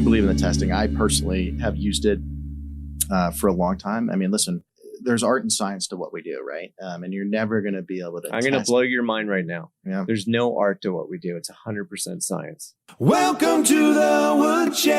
believe in the testing. I personally have used it for a long time. I mean, listen, there's art and science to what we do, right? And you're never going to be able to. I'm going to blow your mind right now. Yeah. There's no art to what we do. It's 100% science. Welcome to the Woodshed.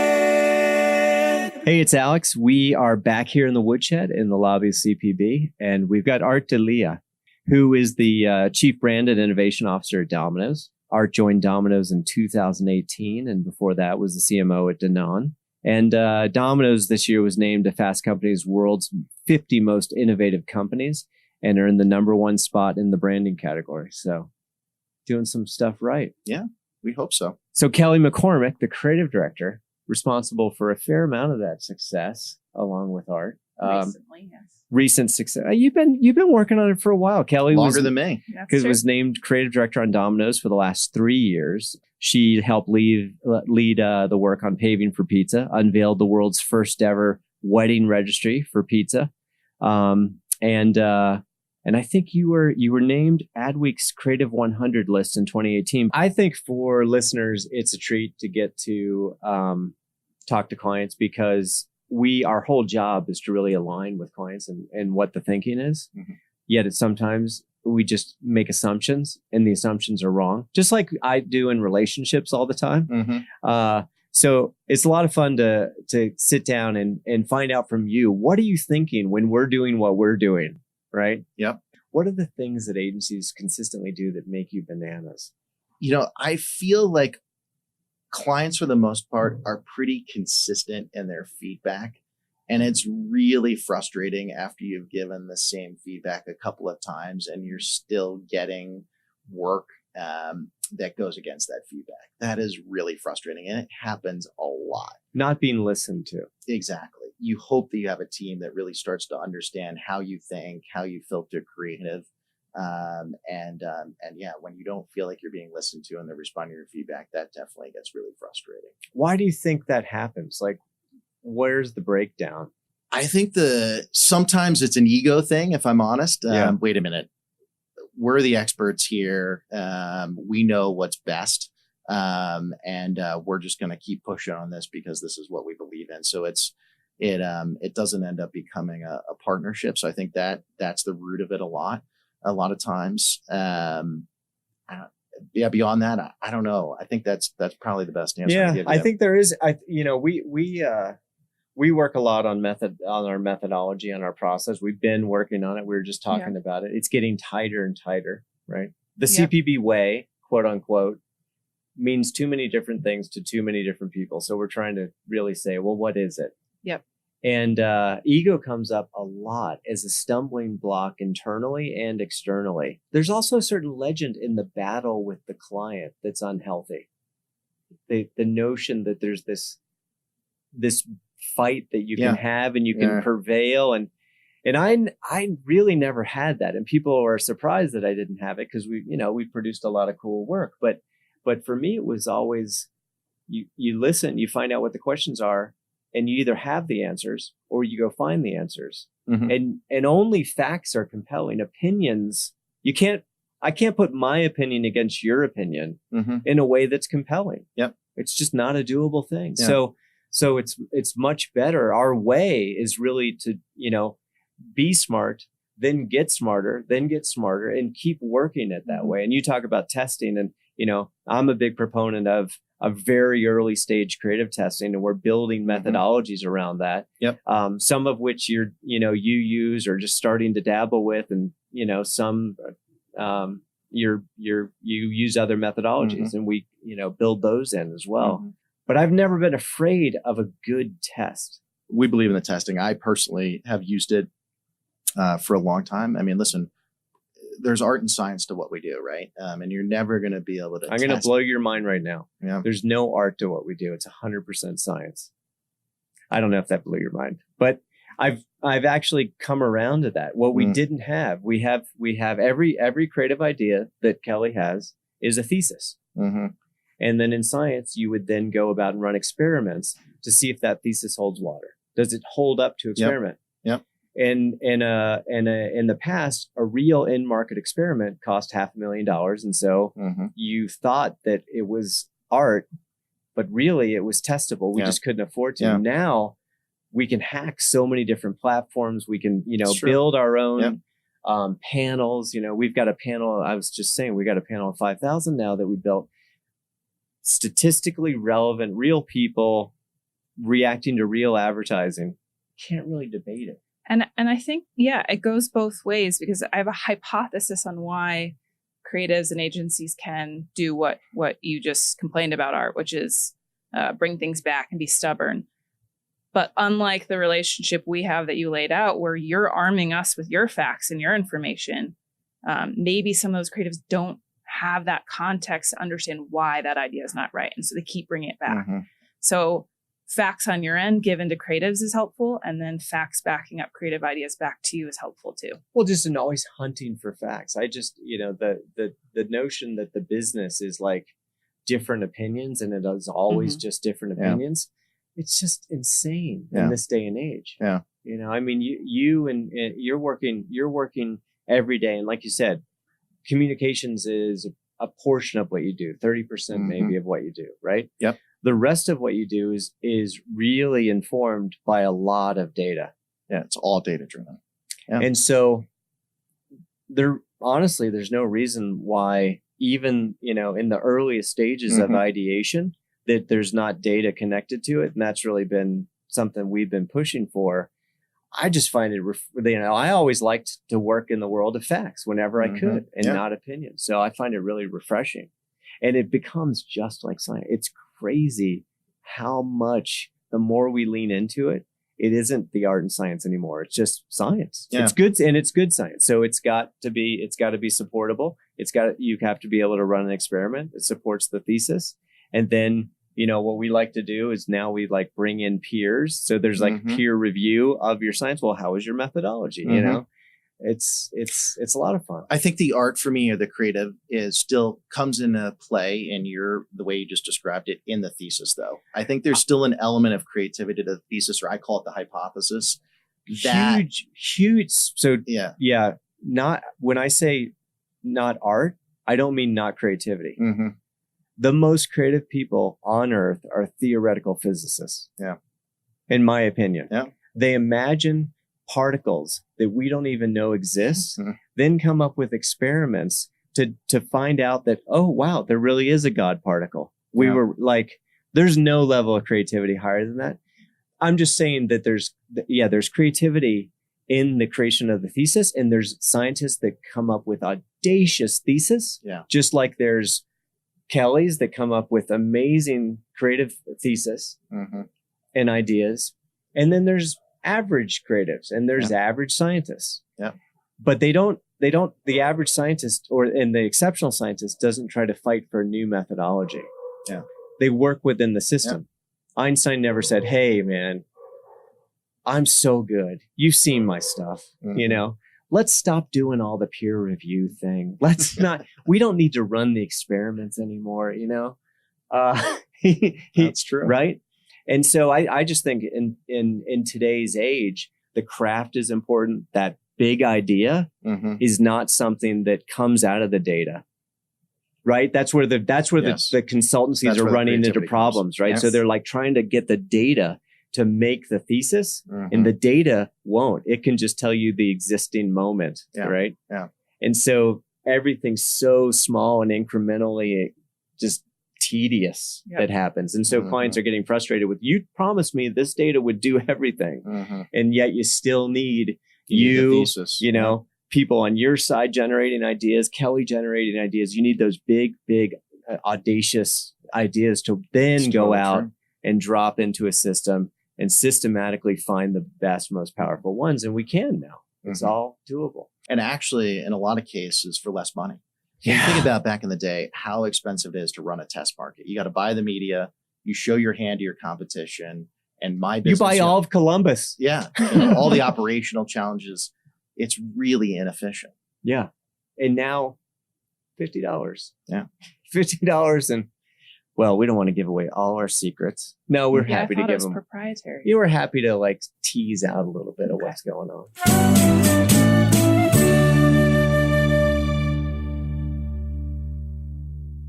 Hey, it's Alex. We are back here in the Woodshed in the lobby of CPB, and we've got Art D'Elia, who is the Chief Brand and Innovation Officer at Domino's. Art joined Domino's in 2018, and before that was the CMO at Danone. And Domino's this year was named to Fast Company's world's 50 most innovative companies and are in the #1 spot in the branding category. So doing some stuff right. Yeah, we hope so. So Kelly McCormick, the creative director, responsible for a fair amount of that success, along with Art. Recently, yes. Recent success. You've been working on it for a while. Kelly Longer than me. Because was named creative director on Domino's for the last 3 years. She helped lead the work on Paving for Pizza, unveiled the world's first ever wedding registry for pizza, and I think you were named Adweek's Creative 100 list in 2018. I think for listeners, it's a treat to get to talk to clients because our whole job is to really align with clients and what the thinking is. Mm-hmm. Yet sometimes we just make assumptions and the assumptions are wrong, just like I do in relationships all the time. Mm-hmm. So it's a lot of fun to sit down and find out from you. What are you thinking when we're doing what we're doing? Right? Yep. What are the things that agencies consistently do that make you bananas? I feel like clients, for the most part, are pretty consistent in their feedback. And it's really frustrating after you've given the same feedback a couple of times and you're still getting work that goes against that feedback. That is really frustrating. And it happens a lot. Not being listened to. Exactly. You hope that you have a team that really starts to understand how you think, how you filter creative. And yeah, when you don't feel like you're being listened to and they're responding to your feedback, that definitely gets really frustrating. Why do you think that happens? Like, where's the breakdown? I think sometimes it's an ego thing, if I'm honest. Wait a minute. We're the experts here. We know what's best. And we're just going to keep pushing on this because this is what we believe in. So it doesn't end up becoming a partnership. So I think that's the root of it a lot of times. Beyond that, I don't know. I think that's probably the best answer. Yeah, I think there is. We work a lot on our methodology, on our process. We've been working on it. We were just talking about it. It's getting tighter and tighter, right? The CPB way, quote unquote, means too many different things to too many different people. So we're trying to really say, well, what is it? Yep. And ego comes up a lot as a stumbling block internally and externally. There's also a certain legend in the battle with the client that's unhealthy. The notion that there's this fight that you can have and you can prevail. And I really never had that. And people are surprised that I didn't have it because we produced a lot of cool work. But for me, it was always, you listen, you find out what the questions are, and you either have the answers or you go find the answers. Mm-hmm. And only facts are compelling. Opinions, I can't put my opinion against your opinion in a way that's compelling. Yep. It's just not a doable thing. Yeah. So it's much better. Our way is really to, be smart, then get smarter, and keep working it that way. And you talk about testing, and, I'm a big proponent of a very early stage creative testing, and we're building methodologies around that. Yep. Some of which you use or just starting to dabble with, and, some, you use other methodologies, and we, build those in as well. Mm-hmm. But I've never been afraid of a good test. We believe in the testing. I personally have used it for a long time. I mean, listen, there's art and science to what we do, right? And you're never going to be able to. I'm going to blow your mind right now. Yeah. There's no art to what we do. It's 100% science. I don't know if that blew your mind, but I've actually come around to that. What we didn't have, we have every creative idea that Kelly has is a thesis. Mm-hmm. And then in science, you would then go about and run experiments to see if that thesis holds water. Does it hold up to experiment? Yep. And in the past, a real in-market experiment cost $500,000. And so you thought that it was art but really it was testable. We just couldn't afford to. Now we can hack so many different platforms. We can, build our own panels. We've got a panel. I was just saying, we got a panel of 5,000 now that we built, statistically relevant, real people reacting to real advertising. Can't really debate it. And I think, it goes both ways, because I have a hypothesis on why creatives and agencies can do what you just complained about, Art, which is bring things back and be stubborn. But unlike the relationship we have that you laid out, where you're arming us with your facts and your information, maybe some of those creatives don't have that context to understand why that idea is not right. And so they keep bringing it back. Mm-hmm. So facts on your end given to creatives is helpful. And then facts backing up creative ideas back to you is helpful too. Well, just in always hunting for facts. I just, the notion that the business is like different opinions and it is always just different opinions. It's just insane in this day and age. Yeah. I mean, you and you're working every day. And like you said, communications is a portion of what you do, 30% maybe of what you do, right? Yep. The rest of what you do is really informed by a lot of data. Yeah, it's all data driven. Yeah. And so there's no reason why even, in the earliest stages of ideation, that there's not data connected to it. And that's really been something we've been pushing for. I just find it, I always liked to work in the world of facts whenever I could and not opinions. So I find it really refreshing. And it becomes just like science. It's crazy how much the more we lean into it, it isn't the art and science anymore. It's just science. Yeah. It's good. And it's good science. So it's got to be supportable. You have to be able to run an experiment that supports the thesis. And then, what we like to do is now we bring in peers. So there's peer review of your science. Well, how is your methodology? It's a lot of fun. I think the art for me or the creative is still comes into play in the way you just described it in the thesis, though. I think there's still an element of creativity to the thesis, or I call it the hypothesis. Huge. So not when I say not art, I don't mean not creativity. Mm-hmm. The most creative people on earth are theoretical physicists. Yeah. In my opinion. Yeah. They imagine particles that we don't even know exist, then come up with experiments to find out that, oh, wow, there really is a God particle. We were there's no level of creativity higher than that. I'm just saying that there's creativity in the creation of the thesis, and there's scientists that come up with audacious thesis, just like there's Kellys that come up with amazing creative thesis and ideas. And then there's average creatives and there's average scientists. Yeah. But the average scientist and the exceptional scientist doesn't try to fight for a new methodology. Yeah. They work within the system. Yeah. Einstein never said, hey, man, I'm so good. You've seen my stuff, Let's stop doing all the peer review thing. We don't need to run the experiments anymore, That's true. Right? And so I just think in today's age, the craft is important. That big idea is not something that comes out of the data. Right? That's where the consultancies are running into problems, right? Yes. So they're trying to get the data to make the thesis, and the data won't. It can just tell you the existing moment, right? Yeah. And so everything's so small and incrementally just tedious that happens. And so clients are getting frustrated with, you promised me this data would do everything, and yet you still need thesis. People on your side generating ideas, Kelly generating ideas. You need those big, audacious ideas to then go out and drop into a system and systematically find the best, most powerful ones. And we can now. It's all doable. And actually, in a lot of cases, for less money. Yeah. You think about back in the day, how expensive it is to run a test market. You got to buy the media, you show your hand to your competition, and my business. You buy all of Columbus. Yeah. All the operational challenges. It's really inefficient. Yeah. And now $50. Yeah. $50 and well, we don't want to give away all our secrets. No, we're happy to give them proprietary. You were happy to tease out a little bit of what's going on.